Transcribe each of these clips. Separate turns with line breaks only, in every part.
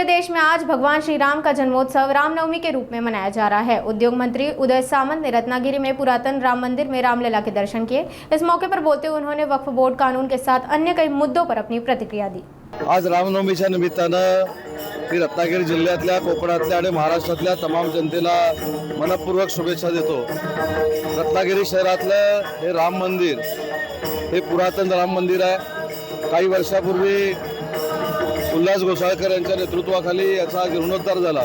पूरे देश में आज भगवान श्री राम का जन्मोत्सव रामनवमी के रूप में मनाया जा रहा है। उद्योग मंत्री उदय सामंत ने रत्नागिरी में पुरातन राम मंदिर में रामलला के दर्शन किए। इस मौके पर बोलते हुए उन्होंने वक्फ बोर्ड कानून के साथ अन्य कई मुद्दों पर अपनी प्रतिक्रिया दी।
आज रामनवमीच्या निमित्तानं मी रत्नागिरी जिल्ह्यातल्या, कोकणातल्या आणि महाराष्ट्रातल्या तमाम जनतेला मनपूर्वक शुभेच्छा देतो। रत्नागिरी शहरातलं हे राम मंदिर हे पुरातन राम मंदिर आहे। काही वर्षापूर्वी उल्हास घोसाळकर यांच्या नेतृत्वाखाली याचा जीर्णोद्धार झाला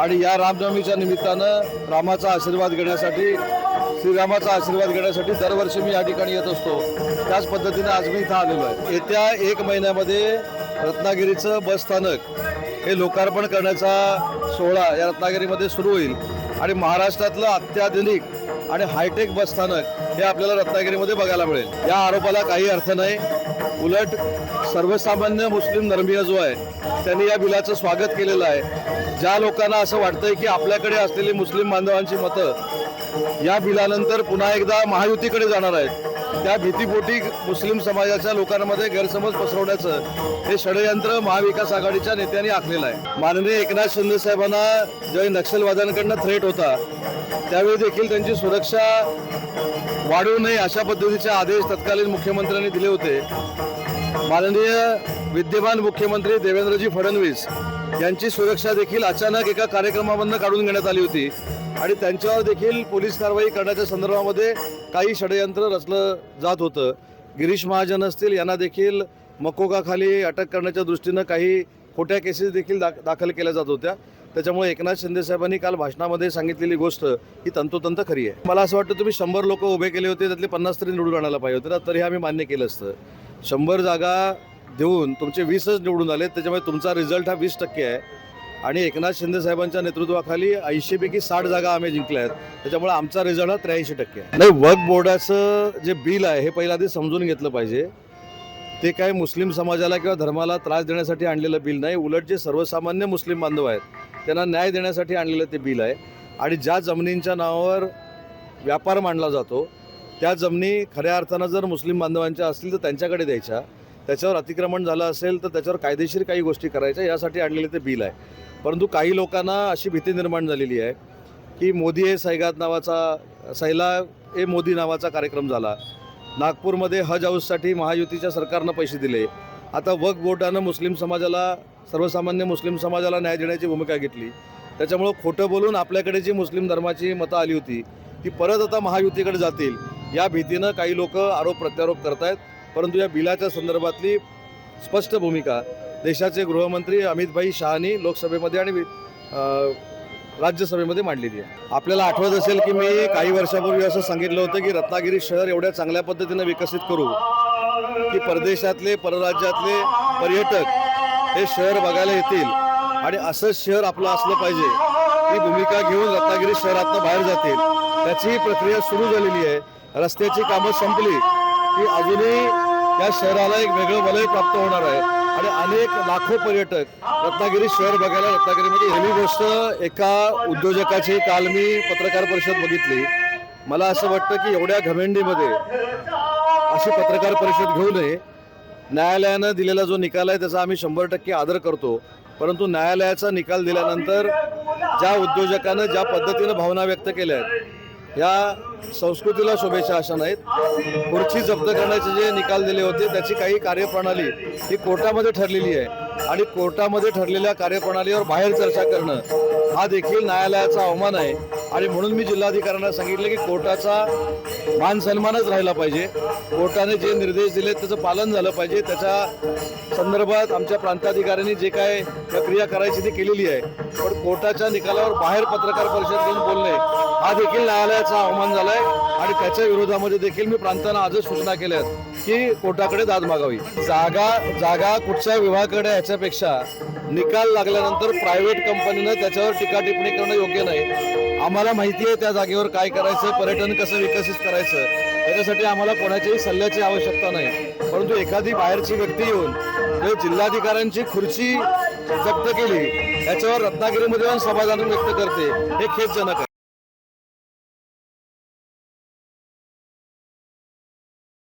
आणि या रामनवमीच्या निमित्तानं रामाचा आशीर्वाद घेण्यासाठी, श्रीरामाचा आशीर्वाद घेण्यासाठी दरवर्षी मी या ठिकाणी येत असतो। त्याच पद्धतीने आज मी इथं आलेलो आहे। येत्या 1 महिन्यामध्ये रत्नागिरीचं बस स्थानक हे लोकार्पण करण्याचा सोहळा या रत्नागिरीमध्ये सुरू होईल आणि महाराष्ट्रातलं अत्याधुनिक आणि हायटेक बस स्थानक हे आपल्याला रत्नागिरीमध्ये बघायला मिळेल। या आरोपाला काही अर्थ नाही। उलट सर्वसामान्य मुस्लिम धर्मीय जो आहे त्यांनी या बिलाचं स्वागत केलेलं आहे। ज्या लोकांना असं वाटतंय की आपल्याकडे असलेली मुस्लिम बांधवांची मतं या बिलानंतर पुन्हा एकदा महायुतीकडे जाणार आहेत, त्या भीतीपोटी मुस्लिम समाजाच्या लोकांमध्ये गैरसमज पसरवण्याचं हे षडयंत्र महाविकास आघाडीच्या नेत्यांनी आखलेलं आहे। माननीय एकनाथ शिंदे साहेबांना ज्यावेळी नक्षलवाद्यांकडनं थ्रेट होता त्यावेळी देखील त्यांची सुरक्षा वाढवू नये अशा पद्धतीचे आदेश तत्कालीन मुख्यमंत्र्यांनी दिले होते। माननीय विद्यमान मुख्यमंत्री देवेंद्रजी फडणवीस यांची सुरक्षा देखील अचानक एका कार्यक्रमामधून काढून घेण्यात आली होती आणि त्यांच्यावर देखील पोलीस कारवाई करण्याच्या संदर्भामध्ये काही षडयंत्र रचलं जात होतं। गिरीश महाजन असतील यांना देखील मकोकाखाली अटक करण्याच्या दृष्टीनं काही खोट्या केसेस देखील दाखल केल्या जात होत्या। त्याच्यामुळे एकनाथ शिंदे साहेबांनी काल भाषणामध्ये सांगितलेली गोष्ट ही तंतोतंत खरी आहे। मला असं वाटतं तुम्ही 100 लोक उभे केले होते, त्यातले 50 तरी निवडून आणायला पाहिजे होते ना, तरी आम्ही मान्य केलं असतं। 100 जागा देऊन तुमचे 20च निवडून आले, त्याच्यामुळे तुमचा रिझल्ट हा 20% आहे आणि एकनाथ शिंदे साहेबांच्या नेतृत्वाखाली 80 पैकी 60 जागा आम्ही जिंकल्या आहेत, त्याच्यामुळे आमचा रिझल्ट हा 83% आहे। नाही, वक्फ बोर्डाचं जे बिल आहे हे पहिला आधी समजून घेतलं पाहिजे। ते काय मुस्लिम समाजाला किंवा धर्माला त्रास देण्यासाठी आणलेलं बिल नाही, उलट जे सर्वसामान्य मुस्लिम बांधव आहेत त्यांना न्याय देण्यासाठी आणलेलं ते बिल आहे। आणि ज्या जमिनींच्या नावावर व्यापार मांडला जातो त्या जमिनी खऱ्या अर्थानं जर मुस्लिम बांधवांच्या असतील तर त्यांच्याकडे द्यायच्या, त्याच्यावर अतिक्रमण झालं असेल तर त्याच्यावर कायदेशीर काही गोष्टी करायच्या, यासाठी आणलेले ते बिल आहे। परंतु काही लोकांना अशी भीती निर्माण झालेली आहे की मोदी ए सैगात नावाचा सैला ए मोदी नावाचा कार्यक्रम झाला। नागपूरमध्ये हज हाऊससाठी महायुतीच्या सरकारनं पैसे दिले। आता वक्फ बोर्डानं मुस्लिम समाजाला, सर्वसामान्य मुस्लिम समाजाला न्याय देण्याची भूमिका घेतली। त्याच्यामुळं खोटं बोलून आपल्याकडे जी मुस्लिम धर्माची मतं आली होती ती परत आता महायुतीकडे जातील या भीतीनं काही लोक आरोप प्रत्यारोप करत आहेत। परंतु या बिलाच्या संदर्भातली स्पष्ट भूमिका देशाचे गृहमंत्री अमित शहानी लोकसभेमध्ये आणि राज्यसभेमध्ये मांडलेली आहे। आपल्याला आठवत असेल की मी काही वर्षापूर्वी असं सांगितलं होतं की रत्नागिरी शहर एवढ्या चांगल्या पद्धतीनं विकसित करू की परदेशातले, परराज्यातले पर्यटक हे शहर बघायला येतील आणि असंच शहर आपलं असलं पाहिजे ही भूमिका घेऊन रत्नागिरी शहरातनं बाहेर जातील। त्याची प्रक्रिया सुरू झालेली आहे। रस्त्याची कामं संपली की अजूनही या शहराला एक वेगळं वलय प्राप्त होणार आहे आणि अनेक लाखो पर्यटक रत्नागिरी शहर बघायला रत्नागिरीमध्ये पहिली गोष्ट एका उद्योजकाची काल मी पत्रकार परिषद बघितली। मला असं वाटतं की एवढ्या घमेंडीमध्ये अशी पत्रकार परिषद घेऊ नये। न्यायालयानं दिलेला जो निकाल आहे त्याचा आम्ही 100% आदर करतो, परंतु न्यायालयाचा निकाल दिल्यानंतर ज्या उद्योजकानं ज्या पद्धतीनं भावना व्यक्त केल्या आहेत या संस्कृतीला शोभेच्या अशा नाहीत। खुर्ची जप्त करण्याचे जे निकाल दिले होते त्याची काही कार्यप्रणाली ही कोर्टामध्ये ठरलेली आहे आणि कोर्टामध्ये ठरलेल्या कार्यप्रणालीवर बाहेर चर्चा करणं हा देखील न्यायालयाचा अवमान आहे आणि म्हणून मी जिल्हाधिकाऱ्यांना सांगितलं की कोर्टाचा मान सन्मानच राहिला पाहिजे। कोर्टाने जे निर्देश दिले त्याचं पालन झालं पाहिजे। त्याच्या संदर्भात आमच्या प्रांताधिकाऱ्यांनी जे काय प्रक्रिया करायची ती केलेली आहे, पण कोर्टाच्या निकालावर बाहेर पत्रकार परिषद घेऊन बोलणे हा देखील न्यायालयाचा अवमान झाला आहे आणि त्याच्या विरोधामध्ये देखील मी प्रांतांना आजच सूचना केल्या आहेत की कोर्टाकडे दाद मागावी। जागा कुठच्या विभागाकडे याच्यापेक्षा निकाल लागल्यानंतर प्रायव्हेट कंपनीनं त्याच्यावर टीका टिप्पणी करणं योग्य नाही। आम्हाला माहिती आहे त्या जागेवर काय करायचं, पर्यटन कसं विकसित करायचं, त्याच्यासाठी आम्हाला कोणाच्याही सल्ल्याची आवश्यकता नाही। परंतु एखादी बाहेरची व्यक्ती येऊन जिल्हाधिकाऱ्यांची खुर्ची जप्त केली याच्यावर रत्नागिरीमध्ये समाधान व्यक्त करते हे खेदजनक आहे।